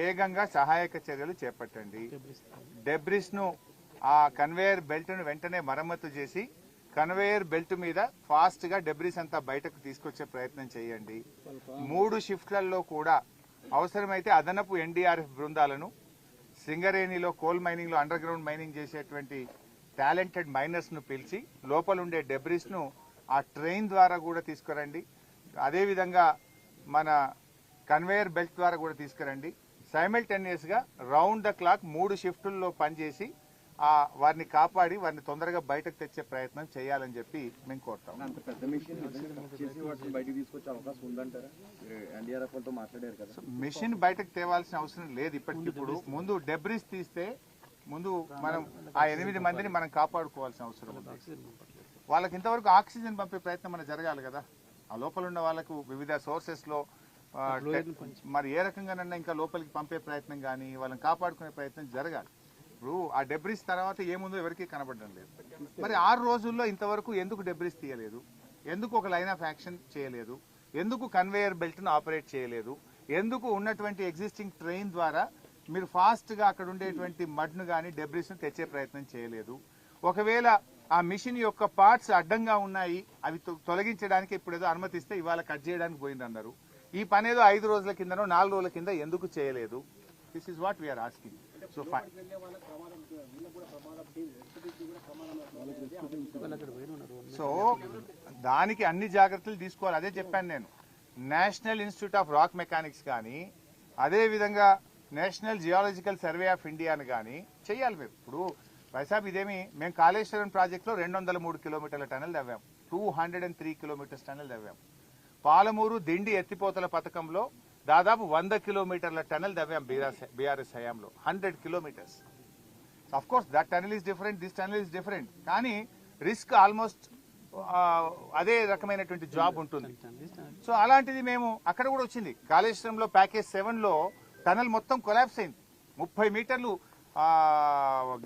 వేగంగా సహాయక చర్యలు చేపట్టండి. డెబ్రిస్ ను ఆ కన్వేయర్ బెల్ట్ ను వెంటనే మరమ్మతు చేసి కన్వేయర్ బెల్ట్ మీద ఫాస్ట్ గా డెబ్రిస్ అంతా బయటకు తీసుకొచ్చే ప్రయత్నం చేయండి. 3 షిఫ్ట్లలో కూడా అవసరమైతే అదనపు ఎన్డీఆర్ఎఫ్ బృందాలను సింగరేణిలో కోల్ మైనింగ్ లో అండర్ గ్రౌండ్ మైనింగ్ చేసేటువంటి టాలెంటెడ్ మైనర్స్ ను పిలిచి లోపల ఉండే డెబ్రిస్ ను ఆ ట్రైన్ ద్వారా కూడా తీసుకురండి. అదేవిధంగా మన కన్వేయర్ బెల్ట్ ద్వారా కూడా తీసుకురండి. సైమల్టేనియస్ గా రౌండ్ ద క్లాక్ 3 షిఫ్టుల్లో పనిచేసి వారిని కాపాడి వారిని తొందరగా బయటకు తెచ్చే ప్రయత్నం చేయాలని చెప్పి మేము కోరుతాం. మిషన్ బయటకు తేవాల్సిన అవసరం లేదు. ఇప్పటికిప్పుడు ముందు డెబ్రిస్ తీస్తే ముందు మనం ఆ 8 మందిని మనం కాపాడుకోవాల్సిన అవసరం ఉంది. వాళ్ళకి ఇంతవరకు ఆక్సిజన్ పంపే ప్రయత్నం మనం జరగాలి కదా. ఆ లోపల ఉన్న వాళ్ళకు వివిధ సోర్సెస్ లో మరి ఏ రకంగానన్నా ఇంకా లోపలికి పంపే ప్రయత్నం కానీ వాళ్ళని కాపాడుకునే ప్రయత్నం జరగాలి. ఇప్పుడు ఆ డెబ్రిస్ తర్వాత ఏముందో ఎవరికి కనబడడం లేదు. మరి 6 రోజుల్లో ఇంతవరకు ఎందుకు డెబ్రిస్ తీయలేదు? ఎందుకు ఒక లైన్ ఆఫ్ యాక్షన్ చేయలేదు? ఎందుకు కన్వేయర్ బెల్ట్ ను ఆపరేట్ చేయలేదు? ఎందుకు ఉన్నటువంటి ఎగ్జిస్టింగ్ ట్రైన్ ద్వారా మీరు ఫాస్ట్ గా అక్కడ ఉండేటువంటి మడ్ ను కానీ డెబ్రిస్ ను తెచ్చే ప్రయత్నం చేయలేదు? ఒకవేళ ఆ మిషన్ యొక్క పార్ట్స్ అడ్డంగా ఉన్నాయి, అవి తొలగించడానికి ఇప్పుడు ఏదో అనుమతిస్తే ఇవాళ కట్ చేయడానికి పోయిందన్నారు. ఈ పని ఏదో 5 రోజుల కిందనో 4 రోజుల కింద ఎందుకు చేయలేదు? This is what we are asking. సో దానికి అన్ని జాగ్రత్తలు తీసుకోవాలి. అదే చెప్పాను నేను. National institute of rock mechanics కానీ అదేవిధంగా నేషనల్ జియాలజికల్ సర్వే ఆఫ్ ఇండియాను కానీ చెయ్యాలి. మీరు ఇప్పుడు వైసాబ్ ఇదేమి మేము కాళేశ్వరం ప్రాజెక్టులో 203 కిలోమీటర్ల టనల్ తవ్వాం, 203 కిలోమీటర్స్ టనల్ తవ్వాం. పాలమూరు దిండి ఎత్తిపోతల పథకంలో దాదాపు 100 కిలోమీటర్ల టనల్ తవ్వాం బీఆర్ఎస్ హయాంలో, 100 kilometres. Of course that tunnel is different, this tunnel is different. కానీ రిస్క్ ఆల్మోస్ట్ అదే రకమైనటువంటి జాబ్ ఉంటుంది. సో అలాంటిది మేము అక్కడ కూడా వచ్చింది. కాళేశ్వరంలో ప్యాకేజ్ 7 లో టనల్ మొత్తం కొలాప్స్ అయింది. 30 మీటర్లు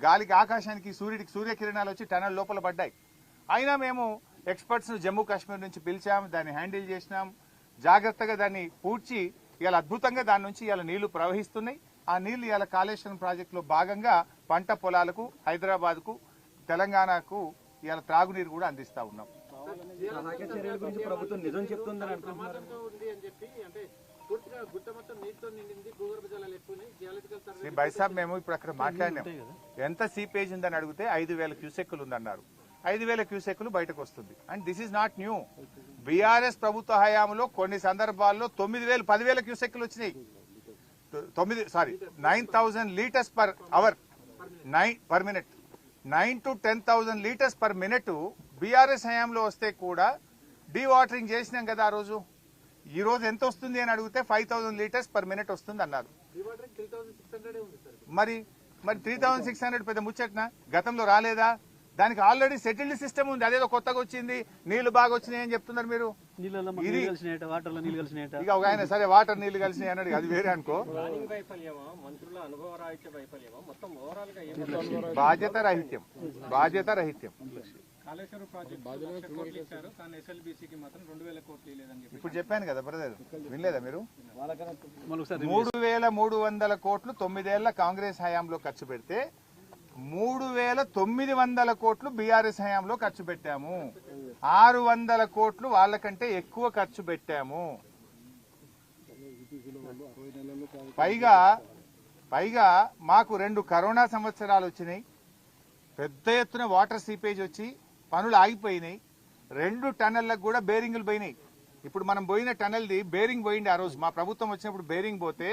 గాలికి ఆకాశానికి సూర్యకిరణాలు వచ్చి టనల్ లోపల పడ్డాయి. అయినా మేము ఎక్స్పర్ట్స్ ను జమ్మూ కాశ్మీర్ నుంచి పిలిచాం, దాన్ని హ్యాండిల్ చేసినాం, జాగ్రత్తగా దాన్ని పూడ్చి ఇవాళ అద్భుతంగా దాని నుంచి ఇవాళ నీళ్లు ప్రవహిస్తున్నాయి. ఆ నీళ్లు ఇవాళ కాళేశ్వరం ప్రాజెక్టులో భాగంగా పంట పొలాలకు, హైదరాబాద్ కు, తెలంగాణకు ఇవాళ త్రాగునీరు కూడా అందిస్తా ఉన్నాం. బైసాబ్ మేము ఇప్పుడు అక్కడ మాట్లాడినాం. ఎంత సీపేజ్ ఉందని అడిగితే 5,000 క్యూసెక్కులు ఉందన్నారు. 5,000 క్యూసెక్కులు బయటకు వస్తుంది. And this is not new. BRS ప్రభుత్వ హయాంలో కొన్ని సందర్భాల్లో 9,000, 10,000 క్యూసెక్కులు వచ్చినాయి. 9,000 litres per hour per minute, 9 to 10,000 litres per minute BRS హయాంలో వస్తే కూడా డీవాటరింగ్ చేసినాం కదా ఆ రోజు. ఈ రోజు ఎంత వస్తుంది అని అడిగితే 5,000 లీటర్స్ పర్ మినిట్ వస్తుంది అన్నారు. మరి 3,600 పెద్ద ముచ్చట్నా? గతంలో రాలేదా? దానికి ఆల్రెడీ సెటిల్డ్ సిస్టమ్ ఉంది. అదేదో కొత్తగా వచ్చింది, నీళ్లు బాగా వచ్చినాయి అని చెప్తున్నారు మీరు. ఇక ఒక ఆయన సరే వాటర్ నీళ్లు కలిసినాయి అన్నాడు, అది వేరే అనుకో. బాధ్యత రాహిత్యం. ఇప్పుడు చెప్పాను కదా బ్రదర్, వినలేదా మీరు? 3,300 కోట్లు 9 ఏళ్ల కాంగ్రెస్ హయాంలో ఖర్చు పెడితే 3,900 కోట్లు బీఆర్ఎస్ హయాంలో ఖర్చు పెట్టాము. 600 కోట్లు వాళ్ళకంటే ఎక్కువ ఖర్చు పెట్టాము. పైగా మాకు 2 కరోనా సంవత్సరాలు వచ్చినాయి. పెద్ద ఎత్తున వాటర్ సీపేజ్ వచ్చి పనులు ఆగిపోయినాయి. 2 టనళ్లకు కూడా బేరింగులు పోయినాయి. ఇప్పుడు మనం పోయిన టనల్ది బేరింగ్ పోయింది. ఆ రోజు మా ప్రభుత్వం వచ్చినప్పుడు బేరింగ్ పోతే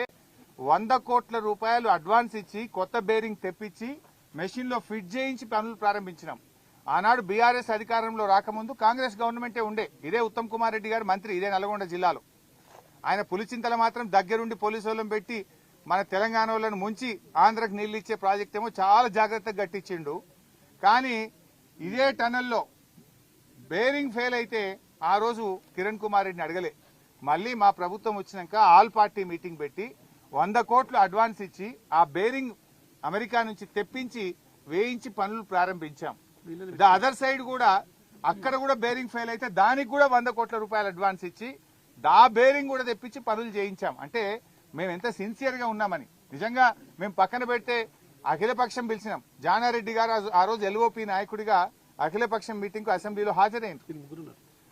100 కోట్ల రూపాయలు అడ్వాన్స్ ఇచ్చి కొత్త బేరింగ్ తెప్పించి మెషిన్ లో ఫిట్ చేయించి పనులు ప్రారంభించినాం. ఆనాడు బీఆర్ఎస్ అధికారంలో రాకముందు కాంగ్రెస్ గవర్నమెంటే ఉండే. ఇదే ఉత్తమ్ కుమార్ రెడ్డి గారు మంత్రి, ఇదే నల్గొండ జిల్లాలో. ఆయన పులిచింతల మాత్రం దగ్గరుండి పోలీసు వాళ్ళని పెట్టి మన తెలంగాణ వాళ్ళను ముంచి ఆంధ్రకు నీళ్లు ఇచ్చే ప్రాజెక్ట్ ఏమో చాలా జాగ్రత్తగా గట్టించిండు. కానీ ఇదే టనల్లో బేరింగ్ ఫెయిల్ అయితే ఆ రోజు కిరణ్ కుమార్ రెడ్డిని అడగలే. మళ్ళీ మా ప్రభుత్వం వచ్చినాక ఆల్ పార్టీ మీటింగ్ పెట్టి 100 కోట్లు అడ్వాన్స్ ఇచ్చి ఆ బేరింగ్ అమెరికా నుంచి తెప్పించి వేయించి పనులు ప్రారంభించాం. ద అదర్ సైడ్ కూడా అక్కడ కూడా బేరింగ్ ఫెయిల్ అయితే దానికి కూడా 100 కోట్ల రూపాయలు అడ్వాన్స్ ఇచ్చి ఆ బేరింగ్ కూడా తెప్పించి పనులు చేయించాం. అంటే మేము ఎంత సిన్సియర్ గా ఉన్నామని. నిజంగా మేము పక్కన పెడితే అఖిలపక్షం పిలిచినాం. జానారెడ్డి గారు ఆ రోజు ఎల్ఓపి నాయకుడిగా అఖిలపక్షం మీటింగ్ కు అసెంబ్లీలో హాజరైంది.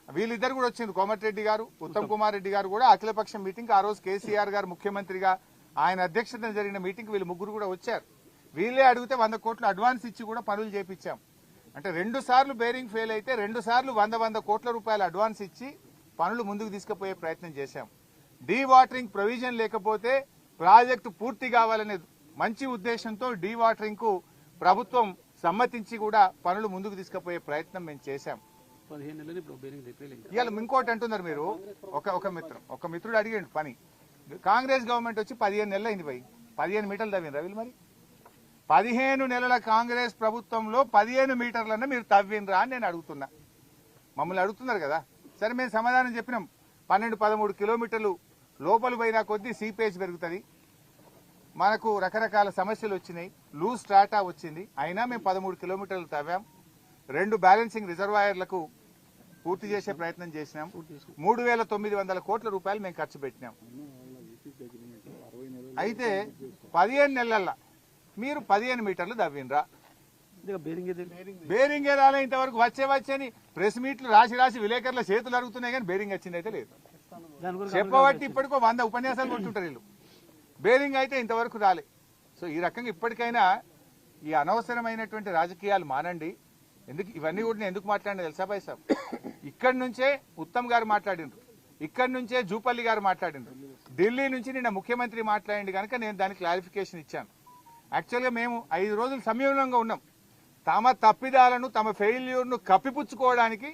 వీళ్ళిద్దరు కూడా వచ్చింది. కోమటిరెడ్డి గారు, ఉత్తమ్ కుమార్ రెడ్డి గారు కూడా అఖిలపక్షం మీటింగ్ ఆ రోజు కేసీఆర్ గారు ముఖ్యమంత్రిగా ఆయన అధ్యక్షతన జరిగిన మీటింగ్ వీళ్ళు ముగ్గురు కూడా వచ్చారు. వీళ్ళే అడిగితే 100 కోట్లు అడ్వాన్స్ ఇచ్చి కూడా పనులు చేపించాం. అంటే 2 సార్లు బేరింగ్ ఫెయిల్ అయితే 2 సార్లు 100 కోట్ల రూపాయలు అడ్వాన్స్ ఇచ్చి పనులు ముందుకు తీసుకుపోయే ప్రయత్నం చేశాం. డీ వాటరింగ్ ప్రొవిజన్ లేకపోతే ప్రాజెక్టు పూర్తి కావాలనే మంచి ఉద్దేశంతో డీ వాటరింగ్ కు ప్రభుత్వం సమ్మతించి కూడా పనులు ముందుకు తీసుకుపోయే ప్రయత్నం మేము చేశాం. 15 నెలలు ఇప్పుడు బేరింగ్ రిపేర్ ఇవాళ ఇంకోటి అంటున్నారు మీరు. ఒక మిత్రుడు అడిగాడు పని. కాంగ్రెస్ గవర్నమెంట్ వచ్చి 15 నెలలు అయింది. 15 మీటర్లు తవ్వినరా వీళ్ళు? మరి 15 నెలల కాంగ్రెస్ ప్రభుత్వంలో 15 మీటర్లన్నా మీరు తవ్వినరా అని నేను అడుగుతున్నా. మమ్మల్ని అడుగుతున్నారు కదా. సరే, మేము సమాధానం చెప్పినాం. 12-13 కిలోమీటర్లు లోపల పోయినా కొద్దీ సీపేజ్ పెరుగుతుంది, మనకు రకరకాల సమస్యలు వచ్చినాయి, లూజ్ స్ట్రాటా వచ్చింది. అయినా మేము 13 కిలోమీటర్లు తవ్వాం. 2 బ్యాలెన్సింగ్ రిజర్వాయర్లకు పూర్తి చేసే ప్రయత్నం చేసినాం. 3,900 కోట్ల రూపాయలు మేము ఖర్చు పెట్టినాం. అయితే 15 నెలల మీరు 15 మీటర్లు తవ్వినరా? బేరింగే రాలే ఇంతవరకు. వచ్చని ప్రెస్ మీట్లు రాసి విలేకరుల చేతులు అడుగుతున్నాయి కానీ బేరింగ్ వచ్చింది అయితే లేదు. చెప్పబట్టి ఇప్పటికో 100 ఉపన్యాసాలు కొట్టుంటారు వీళ్ళు. బేరింగ్ అయితే ఇంతవరకు రాలే. సో ఈ రకంగా ఇప్పటికైనా ఈ అనవసరమైనటువంటి రాజకీయాలు మానండి. ఇవన్నీ కూడా నేను ఎందుకు మాట్లాడినా తెలుసా భాయ్ సాబ్? ఇక్కడి నుంచే ఉత్తమ్ గారు మాట్లాడిండ్రు, ఇక్కడి నుంచే జూపల్లి గారు మాట్లాడిండ్రు, ఢిల్లీ నుంచి నిన్న ముఖ్యమంత్రి మాట్లాడింది కనుక నేను దానికి క్లారిఫికేషన్ ఇచ్చాను. యాక్చువల్గా మేము 5 రోజులు సంయమనంగా ఉన్నాం. తమ తప్పిదాలను, తమ ఫెయిల్యూర్ను కప్పిపుచ్చుకోవడానికి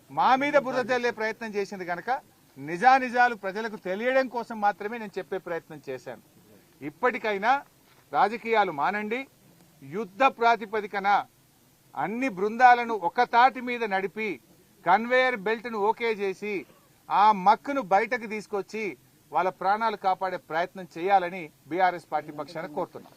మా మీద బురద చల్లే ప్రయత్నం చేసింది కనుక నిజానిజాలు ప్రజలకు తెలియడం కోసం మాత్రమే నేను చెప్పే ప్రయత్నం చేశాను. ఇప్పటికైనా రాజకీయాలు మానండి. యుద్ధ ప్రాతిపదికన అన్ని బృందాలను ఒక తాటి మీద నడిపి కన్వేయర్ బెల్ట్ ను ఓకే చేసి ఆ మక్కును బయటకు తీసుకొచ్చి వాళ్ళ ప్రాణాలు కాపాడే ప్రయత్నం చేయాలని బీఆర్ఎస్ పార్టీ పక్షాన కోరుతున్నాం.